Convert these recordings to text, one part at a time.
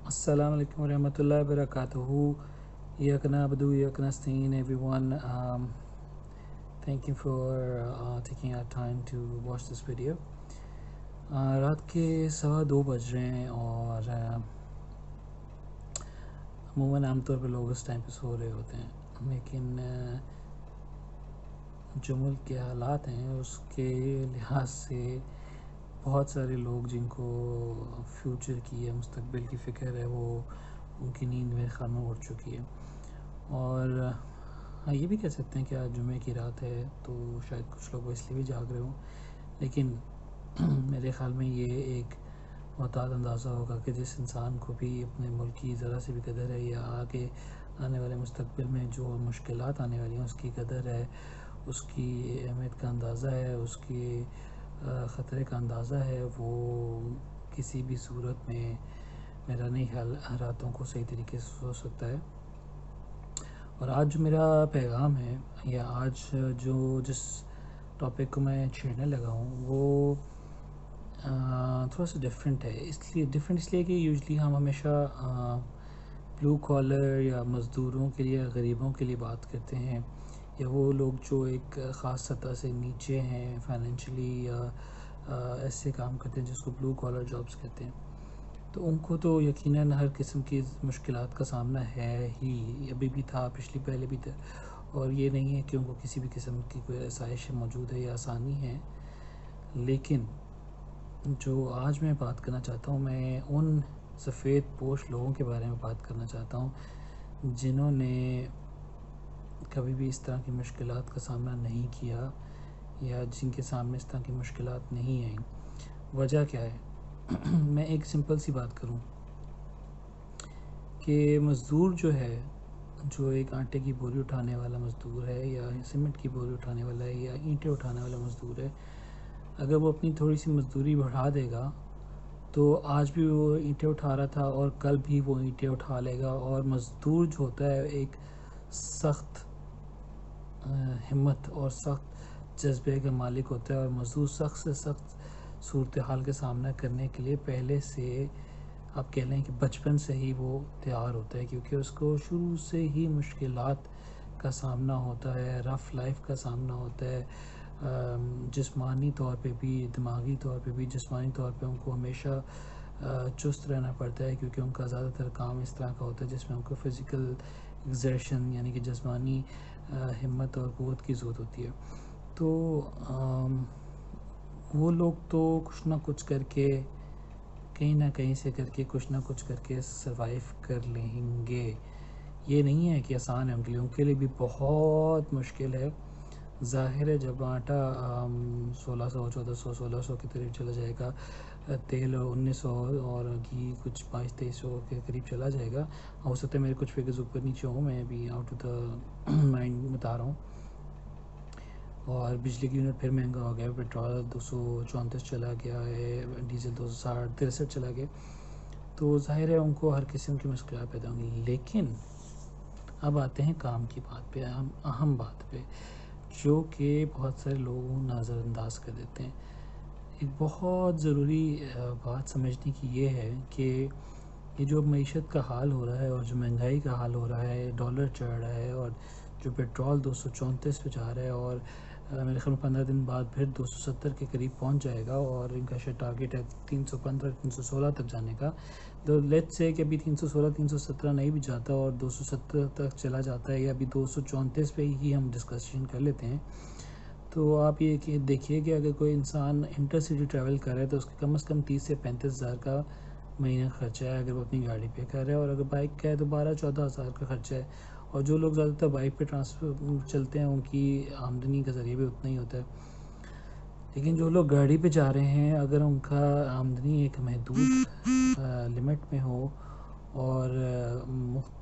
Assalamu alaikum warahmatullahi wabarakatuh. Iyyaka na'budu wa iyyaka nasta'in, everyone. Thank you for taking our time to watch this video. رات کے 2:15 بج رہے ہیں اور عموماً عام طور پہ لوگ اس ٹائم پہ سو رہے ہوتے ہیں، لیکن جو ملک کے حالات ہیں اس کے لحاظ سے بہت سارے لوگ جن کو فیوچر کی یا مستقبل کی فکر ہے وہ ان کی نیند میں خانوں اڑ چکی ہے. اور یہ بھی کہہ سکتے ہیں کہ آج جمعے کی رات ہے تو شاید کچھ لوگ اس لیے بھی جاگ رہے ہوں، لیکن میرے خیال میں یہ ایک محتاط اندازہ ہوگا کہ جس انسان کو بھی اپنے ملک کی ذرا سی بھی قدر ہے یا آگے آنے والے مستقبل میں جو مشکلات آنے والی ہیں اس کی قدر ہے، اس کی اہمیت کا اندازہ ہے، اس کی خطرے کا اندازہ ہے، وہ کسی بھی صورت میں میرا نہیں خیال راتوں کو صحیح طریقے سے سو سکتا ہے. اور آج جو میرا پیغام ہے یا آج جس ٹاپک کو میں چھیڑنے لگا ہوں وہ تھوڑا سا ڈیفرنٹ ہے. اس لیے کہ یوزلی ہم ہمیشہ بلو کالر یا مزدوروں کے لیے، غریبوں کے لیے بات کرتے ہیں، یا وہ لوگ جو ایک خاص سطح سے نیچے ہیں فائنینشلی یا ایسے کام کرتے ہیں جس کو بلو کالر جابس کہتے ہیں. تو ان کو تو یقیناً ہر قسم کی مشکلات کا سامنا ہے ہی، ابھی بھی تھا، پہلے بھی تھا، اور یہ نہیں ہے کہ ان کو کسی بھی قسم کی کوئی آسائش موجود ہے یا آسانی ہے. لیکن جو آج میں بات کرنا چاہتا ہوں، میں ان سفید پوش لوگوں کے بارے میں بات کرنا چاہتا ہوں جنہوں نے کبھی بھی اس طرح کی مشکلات کا سامنا نہیں کیا یا جن کے سامنے اس طرح کی مشکلات نہیں آئیں. وجہ کیا ہے؟ میں ایک سمپل سی بات کروں کہ مزدور جو ہے، جو ایک آٹے کی بوری اٹھانے والا مزدور ہے یا سیمنٹ کی بوری اٹھانے والا ہے یا اینٹیں اٹھانے والا مزدور ہے، اگر وہ اپنی تھوڑی سی مزدوری بڑھا دے گا تو آج بھی وہ اینٹیں اٹھا رہا تھا اور کل بھی وہ اینٹیں اٹھا لے گا. اور مزدور جو ہوتا ہے ایک سخت ہمت اور سخت جذبے کا مالک ہوتا ہے، اور مزدور سخت سے سخت صورتحال کا سامنا کرنے کے لیے پہلے سے آپ کہہ لیں کہ بچپن سے ہی وہ تیار ہوتا ہے، کیونکہ اس کو شروع سے ہی مشکلات کا سامنا ہوتا ہے، رف لائف کا سامنا ہوتا ہے، جسمانی طور پہ بھی، دماغی طور پہ بھی. جسمانی طور پہ ان کو ہمیشہ چست رہنا پڑتا ہے کیونکہ ان کا زیادہ تر کام اس طرح کا ہوتا ہے جس میں ان کو فزیکل ایگزرشن یعنی کہ جسمانی ہمت اور قوت کی ضرورت ہوتی ہے. تو وہ لوگ تو کچھ نہ کچھ کر کے، کہیں نہ کہیں سے کر کے، کچھ نہ کچھ کر کے سروائیو کر لیں گے. یہ نہیں ہے کہ آسان ہے ان کے لیے بھی بہت مشکل ہے. ظاہر ہے جب آٹا 1600 1400 1600 کے قریب چلا جائے گا، تیل 1900 اور گھی کچھ 2200 کے قریب چلا جائے گا. ہو سکتا ہے میرے کچھ فگرز اوپر نیچے ہوں، میں ابھی آؤٹ آف دا مائنڈ بتا رہا ہوں. اور بجلی کی یونٹ پھر مہنگا ہو گیا، پیٹرول 234 چلا گیا ہے، ڈیزل 263 چلا گیا. تو ظاہر ہے ان کو ہر قسم کی مشکلات پیدا ہوں گی. لیکن اب آتے ہیں کام کی بات پہ، اہم بات پہ، جو کہ بہت سارے لوگ نظر انداز کر دیتے ہیں. ایک بہت ضروری بات سمجھنے کی یہ ہے کہ یہ جو معیشت کا حال ہو رہا ہے اور جو مہنگائی کا حال ہو رہا ہے، ڈالر چڑھ رہا ہے اور جو پیٹرول 234 پہ جا رہا ہے، اور میرے خیال میں 15 دن بعد پھر 270 کے قریب پہنچ جائے گا، اور ان کا شاید ٹارگیٹ ہے 315 316 تک جانے کا. تو لیٹ سے کہ ابھی 316 317 نہیں بھی جاتا اور 270 تک چلا جاتا ہے، یا ابھی 234 پہ ہی ہم ڈسکشن کر لیتے ہیں. تو آپ یہ کہ دیکھیے کہ اگر کوئی انسان انٹر سٹی ٹریول کر رہا ہے تو اس کے کم از کم 30 سے 35 ہزار کا مہینہ خرچہ ہے اگر وہ اپنی گاڑی پہ کر رہا ہے، اور اگر بائک کا ہے تو 12-14 ہزار کا خرچہ ہے. اور جو لوگ زیادہ تر بائک پہ چلتے ہیں ان کی آمدنی کا ذریعہ بھی اتنا ہی ہوتا ہے. لیکن جو لوگ گاڑی پہ جا رہے ہیں، اگر ان کا آمدنی ایک محدود لمٹ میں ہو اور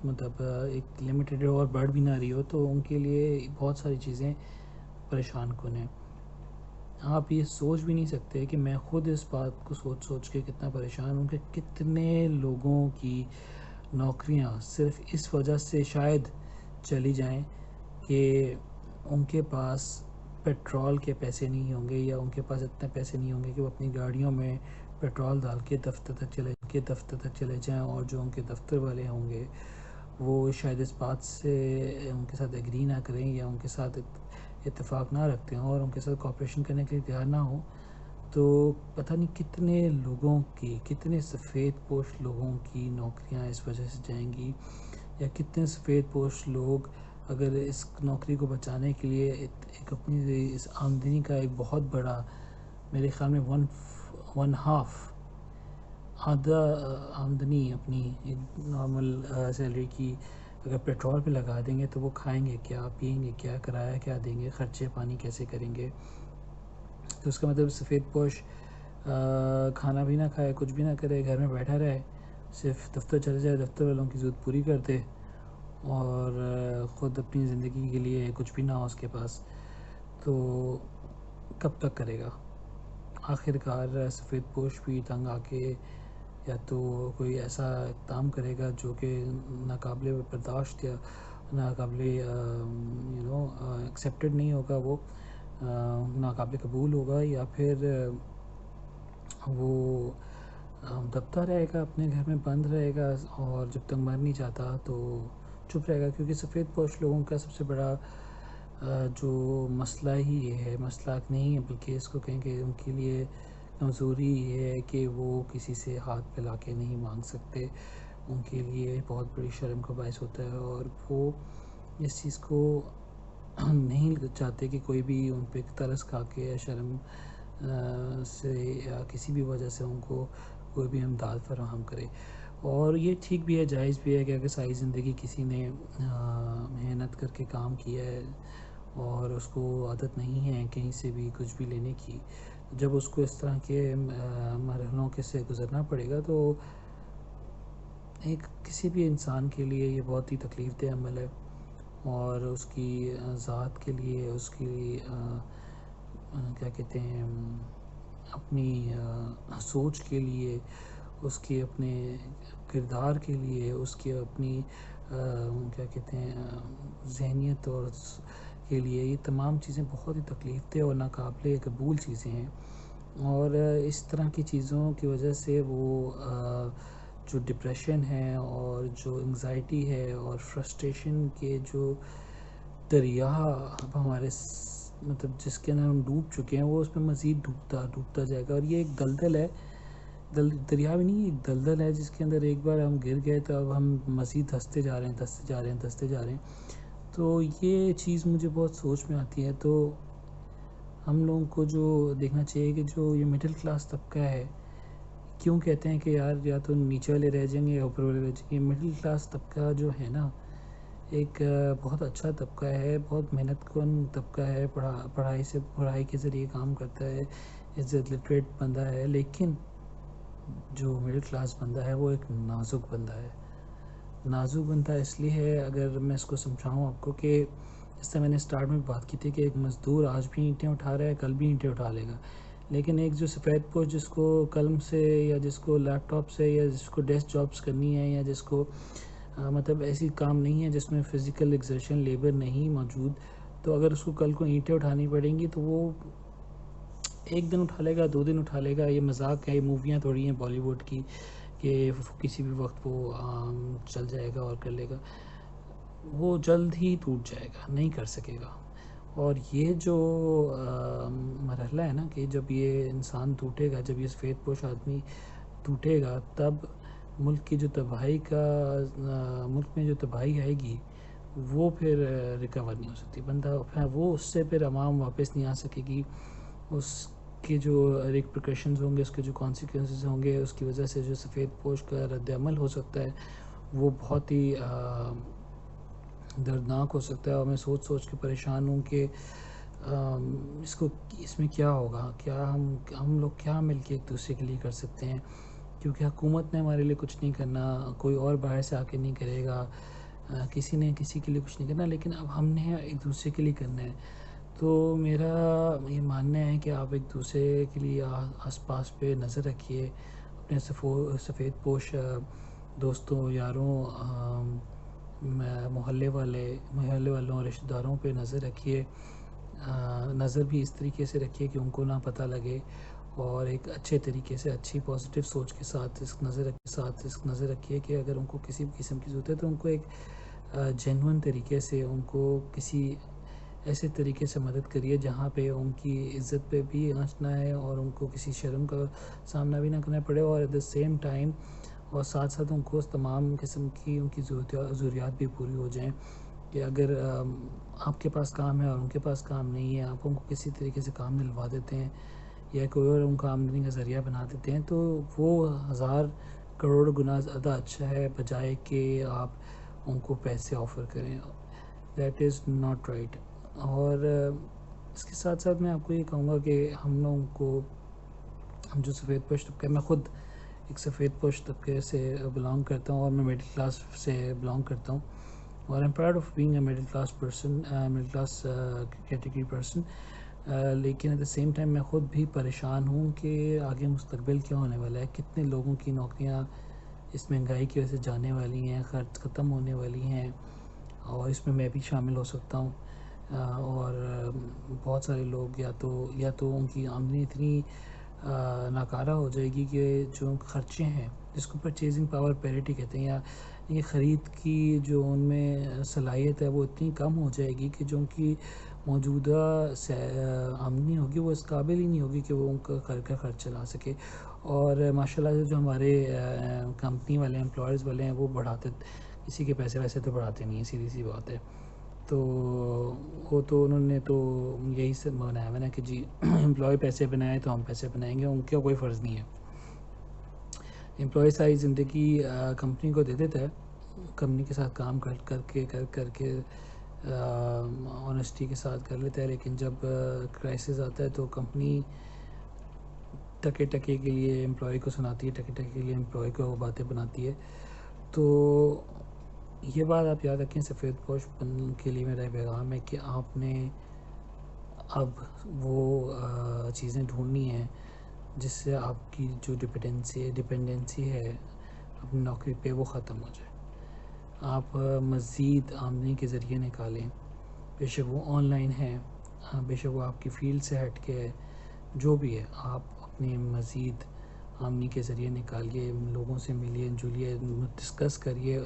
مطلب ایک لمیٹیڈ اور بڑھ بھی نہ رہی ہو، تو ان کے لیے بہت ساری چیزیں پریشان کن ہیں. آپ یہ سوچ بھی نہیں سکتے کہ میں خود اس بات کو سوچ کے کتنا پریشان ہوں کہ کتنے لوگوں کی نوکریاں صرف اس وجہ سے شاید چلی جائیں کہ ان کے پاس پیٹرول کے پیسے نہیں ہوں گے یا ان کے پاس اتنے پیسے نہیں ہوں گے کہ وہ اپنی گاڑیوں میں پیٹرول ڈال کے دفتر تک چلے جائیں، اور جو ان کے دفتر والے ہوں گے وہ شاید اس بات سے ان کے ساتھ ایگری نہ کریں یا ان کے ساتھ اتفاق نہ رکھتے ہوں اور ان کے ساتھ کوآپریشن کرنے کے لیے تیار نہ ہوں، تو پتہ نہیں کتنے لوگوں کی، کتنے سفید پوش لوگوں کی نوکریاں اس وجہ سے جائیں گی، یا کتنے سفید پوش لوگ اگر اس نوکری کو بچانے کے لیے ایک اپنی اس آمدنی کا ایک بہت بڑا، میرے خیال میں ون ہاف، آدھا آمدنی اپنی ایک نارمل سیلری کی اگر پیٹرول پہ لگا دیں گے تو وہ کھائیں گے کیا، پئیں گے کیا، کرایہ کیا دیں گے، خرچے پانی کیسے کریں گے؟ تو اس کا مطلب سفید پوش کھانا بھی نہ کھائے، کچھ بھی نہ کرے، گھر میں بیٹھا رہے، صرف دفتر چلے جائے، دفتر والوں کی ضرورت پوری کر دے، اور خود اپنی زندگی کے لیے کچھ بھی نہ ہو اس کے پاس، تو کب تک کرے گا؟ آخر کار سفید پوش بھی تنگ آ کے یا تو کوئی ایسا اقدام کرے گا جو کہ ناقابل برداشت یا ناقابل ایکسیپٹیڈ نہیں ہوگا، وہ ناقابل قبول ہوگا، یا پھر وہ دبتا رہے گا، اپنے گھر میں بند رہے گا، اور جب تک مر نہیں جاتا تو چپ رہے گا، کیونکہ سفید پوش لوگوں کا سب سے بڑا جو مسئلہ ہی یہ ہے، مسئلہ نہیں ہے بلکہ اس کو کہیں کہ ان کے لیے کمزوری یہ ہے کہ وہ کسی سے ہاتھ پھیلا کے نہیں مانگ سکتے، ان کے لیے بہت بڑی شرم کا باعث ہوتا ہے، اور وہ اس چیز کو نہیں چاہتے کہ کوئی بھی ان پہ ترس کھا کے یا شرم سے یا کسی بھی وجہ سے ان کو کوئی بھی امداد فراہم کرے۔ اور یہ ٹھیک بھی ہے، جائز بھی ہے کہ اگر ساری زندگی کسی نے محنت کر کے کام کیا ہے اور اس کو عادت نہیں ہے کہیں سے بھی کچھ بھی لینے کی، جب اس کو اس طرح کے مرحلوں کے سے گزرنا پڑے گا تو کسی بھی انسان کے لیے یہ بہت ہی تکلیف دہ عمل ہے، اور اس کی ذات کے لیے، اس کی کیا کہتے ہیں، اپنی سوچ کے لیے، اس کے اپنے کردار کے لیے، اس کے اپنی کیا کہتے ہیں ذہنیت اور کے لیے، یہ تمام چیزیں بہت ہی تکلیف دہ اور ناقابل قبول چیزیں ہیں، اور اس طرح کی چیزوں کی وجہ سے وہ جو ڈپریشن ہے اور جو انگزائٹی ہے اور فرسٹریشن کے جو دریا اب ہمارے مطلب جس کے اندر ہم ڈوب چکے ہیں، وہ اس میں مزید ڈوبتا جائے گا، اور یہ ایک دلدل ہے، دریا بھی نہیں، ایک دلدل ہے جس کے اندر ایک بار ہم گر گئے تو اب ہم مزید دھستے جا رہے ہیں، تو یہ چیز مجھے بہت سوچ میں آتی ہے۔ تو ہم لوگوں کو جو دیکھنا چاہیے کہ جو یہ مڈل کلاس طبقہ ہے، کیوں کہتے ہیں کہ یار یا تو نیچے والے رہ جائیں گے یا اوپر والے رہ جائیں گے، مڈل کلاس طبقہ جو ہے نا، ایک بہت اچھا طبقہ ہے، بہت محنت کن طبقہ ہے، پڑھائی کے ذریعے کام کرتا ہے، عزت لٹریٹ بندہ ہے، لیکن جو مڈل کلاس بندہ ہے وہ ایک نازک بندہ ہے۔ نازک بندہ اس لیے ہے، اگر میں اس کو سمجھاؤں آپ کو، کہ جس طرح میں نے سٹارٹ میں بات کی تھی کہ ایک مزدور آج بھی اینٹیں اٹھا رہا ہے، کل بھی اینٹیں اٹھا لے گا، لیکن ایک جو سفید پوش جس کو قلم سے یا جس کو لیپ ٹاپ سے یا جس کو ڈیسک جابس کرنی ہے یا جس کو مطلب ایسی کام نہیں ہے جس میں فزیکل ایگزرشن لیبر نہیں موجود، تو اگر اس کو کل کو اینٹیں اٹھانی پڑیں گی تو وہ ایک دن اٹھا لے گا، 2 دن اٹھا لے گا، یہ مذاق ہے، یہ موویاں تھوڑی ہیں بالی ووڈ کی کہ کسی بھی وقت وہ چل جائے گا اور کر لے گا، وہ جلد ہی ٹوٹ جائے گا، نہیں کر سکے گا۔ اور یہ جو مرحلہ ہے نا کہ جب یہ انسان ٹوٹے گا، جب یہ سفید پوش آدمی ٹوٹے گا، تب ملک کی جو تباہی ملک میں جو تباہی آئے گی وہ پھر ریکور نہیں ہو سکتی، بندہ وہ اس سے پھر عوام واپس نہیں آ سکے گی، اس کے جو ریپریکیشنز ہوں گے، اس کے جو کانسیکوینسز ہوں گے، اس کی وجہ سے جو سفید پوش کا رد عمل ہو سکتا ہے وہ بہت ہی دردناک ہو سکتا ہے، اور میں سوچ کے پریشان ہوں کہ اس میں کیا ہوگا، کیا ہم لوگ کیا مل کے ایک دوسرے کے لیے کر سکتے ہیں، کیونکہ حکومت نے ہمارے لیے کچھ نہیں کرنا، کوئی اور باہر سے آ کے نہیں کرے گا، کسی نے کسی کے لیے کچھ نہیں کرنا، لیکن اب ہم نے ایک دوسرے کے لیے کرنا ہے۔ تو میرا یہ ماننا ہے کہ آپ ایک دوسرے کے لیے آس پاس پہ نظر رکھیے، اپنے سفید پوش دوستوں، یاروں، محلے والوں، رشتہ داروں پہ نظر رکھیے، نظر بھی اس طریقے سے رکھیے کہ ان کو نہ پتہ لگے، اور ایک اچھے طریقے سے اچھی پازیٹیو سوچ کے ساتھ اس نظر رکھیے کہ اگر ان کو کسی بھی قسم کی ضرورت ہے تو ان کو ایک جینون طریقے سے ان کو کسی ایسے طریقے سے مدد کریے جہاں پہ ان کی عزت پہ بھی آنچ نہ ہے اور ان کو کسی شرم کا سامنا بھی نہ کرنا پڑے، اور ایٹ دا سیم ٹائم اور ساتھ ساتھ ان کو تمام قسم کی ان کی ضروریات بھی پوری ہو جائیں کہ اگر آپ کے پاس کام ہے اور ان کے پاس کام نہیں ہے، آپ ان کو کسی طریقے سے کام دلوا دیتے ہیں یا کوئی اور ان کا آمدنی کا ذریعہ بنا دیتے ہیں، تو وہ 1000 کروڑ گنا زیادہ اچھا ہے بجائے کہ آپ ان کو پیسے آفر کریں. That is not right. اور اس کے ساتھ ساتھ میں آپ کو یہ کہوں گا کہ ہم لوگوں کو، ہم جو سفید پوش طبقہ، میں خود ایک سفید پوش طبقے سے بلانگ کرتا ہوں اور میں مڈل کلاس سے بلانگ کرتا ہوں، اور am proud of being a middle class category person. لیکن ایٹ دا سیم ٹائم میں خود بھی پریشان ہوں کہ آگے مستقبل کیا ہونے والا ہے، کتنے لوگوں کی نوکریاں اس مہنگائی کی وجہ سے جانے والی ہیں، خرچ ختم ہونے والی ہیں، اور اس میں بھی شامل ہو سکتا ہوں. اور بہت سارے لوگ یا تو ان کی آمدنی اتنی ناکارہ ہو جائے گی کہ جو خرچے ہیں، جس کو پرچیزنگ پاور پیریٹی کہتے ہیں، یا یہ خرید کی جو ان میں صلاحیت ہے وہ اتنی کم ہو جائے گی کہ جو ان کی موجودہ آمدنی ہوگی وہ اس قابل ہی نہیں ہوگی کہ وہ ان کا گھر کا خرچ چلا سکے. اور ماشاء اللہ سے جو ہمارے کمپنی والے امپلائرز والے ہیں وہ بڑھاتے، کسی کے پیسے ویسے تو بڑھاتے نہیں ہیں، سیدھی سی بات ہے. تو وہ تو انہوں نے تو یہی سے بنایا ہوا نا کہ جی امپلائی پیسے بنائے تو ہم پیسے بنائیں گے، ان کا کوئی فرض نہیں ہے. امپلائی ساری زندگی کمپنی کو دے دیتا ہے، کمپنی کے ساتھ کام کر کے آنیسٹی کے ساتھ کر لیتا ہے، لیکن جب کرائسس آتا ہے تو کمپنی ٹکے کے لیے امپلائی کو سناتی ہے، ٹکے کے لیے امپلائی کو وہ باتیں بناتی ہے. تو یہ بات آپ یاد رکھیں، سفید پوش بننے کے لیے میرا پیغام ہے کہ آپ نے اب وہ چیزیں ڈھونڈنی ہیں جس سے آپ کی جو ڈپینڈنسی ہے اپنی نوکری پہ وہ ختم ہو جائے. آپ مزید آمدنی کے ذریعے نکالیں، بے شک وہ آن لائن ہے، بے شک وہ آپ کی فیلڈ سے ہٹ کے ہے، جو بھی ہے آپ اپنے مزید آمدنی کے ذریعے نکالیے، لوگوں سے ملیے جلیے، ڈسکس کریے،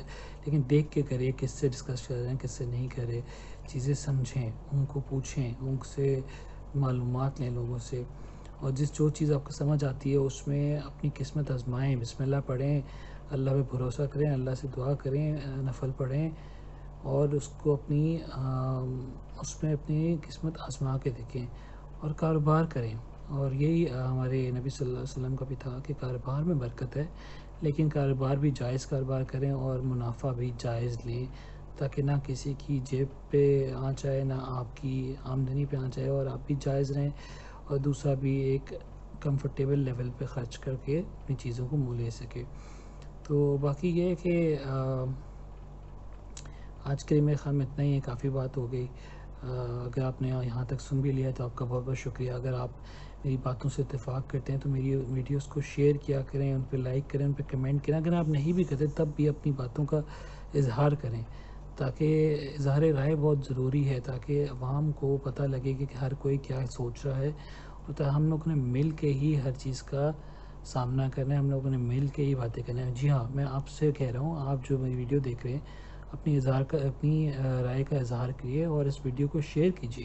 لیکن دیکھ کے کریے کس سے ڈسکس کر رہے ہیں، کس سے نہیں کر رہے. چیزیں سمجھیں، ان کو پوچھیں، ان سے معلومات لیں لوگوں سے، اور جو چیز آپ کو سمجھ آتی ہے اس میں اپنی قسمت آزمائیں، بسم اللہ پڑھیں، اللہ پہ بھروسہ کریں، اللہ سے دعا کریں، نفل پڑھیں، اور اس میں اپنی قسمت آزما کے دیکھیں اور کاروبار کریں. اور یہی ہمارے نبی صلی اللہ علیہ وسلم کا بھی تھا کہ کاروبار میں برکت ہے، لیکن کاروبار بھی جائز کاروبار کریں اور منافع بھی جائز لیں، تاکہ نہ کسی کی جیب پہ آنچ آئے، نہ آپ کی آمدنی پہ آنچ آئے، اور آپ بھی جائز رہیں اور دوسرا بھی ایک کمفرٹیبل لیول پہ خرچ کر کے اپنی چیزوں کو مول لے سکے. تو باقی یہ ہے کہ آج کے لیے میرے خیال میں اتنا ہی ہے، کافی بات ہو گئی. اگر آپ نے یہاں تک سن بھی لیا تو آپ کا بہت بہت شکریہ. اگر آپ میری باتوں سے اتفاق کرتے ہیں تو میری ویڈیوز کو شیئر کیا کریں، ان پہ لائک کریں، ان پہ کمنٹ کریں. اگر آپ نہیں بھی کرتے تب بھی اپنی باتوں کا اظہار کریں، تاکہ اظہار رائے بہت ضروری ہے، تاکہ عوام کو پتہ لگے کہ ہر کوئی کیا سوچ رہا ہے، اور ہم لوگوں نے مل کے ہی ہر چیز کا سامنا کرنا ہے، ہم لوگوں نے مل کے ہی باتیں کرنا ہے. جی ہاں، میں آپ سے کہہ رہا ہوں، آپ جو میری ویڈیو دیکھ رہے ہیں اپنی رائے کا اظہار کریے اور اس ویڈیو کو شیئر کیجیے.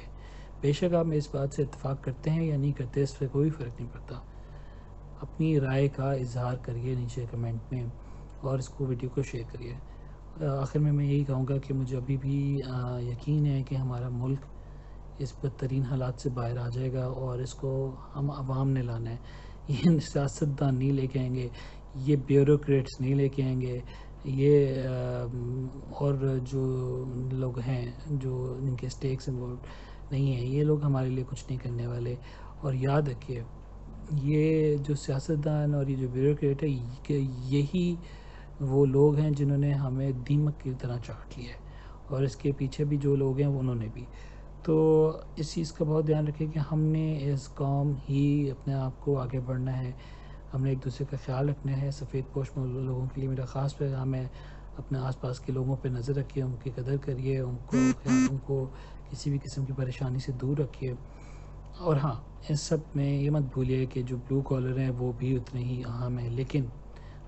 بے شک آپ اس بات سے اتفاق کرتے ہیں یا نہیں کرتے، اس پہ کوئی فرق نہیں پڑتا. اپنی رائے کا اظہار کریے نیچے کمنٹ میں اور اس کو ویڈیو کو شیئر کریے. آخر میں یہی کہوں گا کہ مجھے ابھی بھی یقین ہے کہ ہمارا ملک اس بدترین حالات سے باہر آ جائے گا، اور اس کو ہم عوام نے لانا ہے. یہ سیاستدان نہیں لے کے آئیں گے، یہ بیوروکریٹس نہیں لے کے آئیں گے، یہ اور جو لوگ ہیں جو ان کے سٹیکس انوالوڈ نہیں ہیں، یہ لوگ ہمارے لیے کچھ نہیں کرنے والے. اور یاد رکھیے، یہ جو سیاستدان اور یہ جو بیوروکریٹ ہے، کہ یہی وہ لوگ ہیں جنہوں نے ہمیں دیمک کی طرح چاٹ لیا ہے، اور اس کے پیچھے بھی جو لوگ ہیں انہوں نے بھی. تو اس چیز کا بہت دھیان رکھیں کہ ہم نے اس قوم ہی اپنے آپ کو آگے بڑھنا ہے، ہم نے ایک دوسرے کا خیال رکھنا ہے. سفید پوش لوگوں کے لیے میرا خاص پیغام ہے، اپنے آس پاس کے لوگوں پہ نظر رکھیے، ان کی قدر کریے، ان کو کسی بھی قسم کی پریشانی سے دور رکھیے. اور ہاں، اس سب میں یہ مت بھولیے کہ جو بلو کالر ہیں وہ بھی اتنے ہی اہم ہیں، لیکن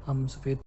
ہم سفید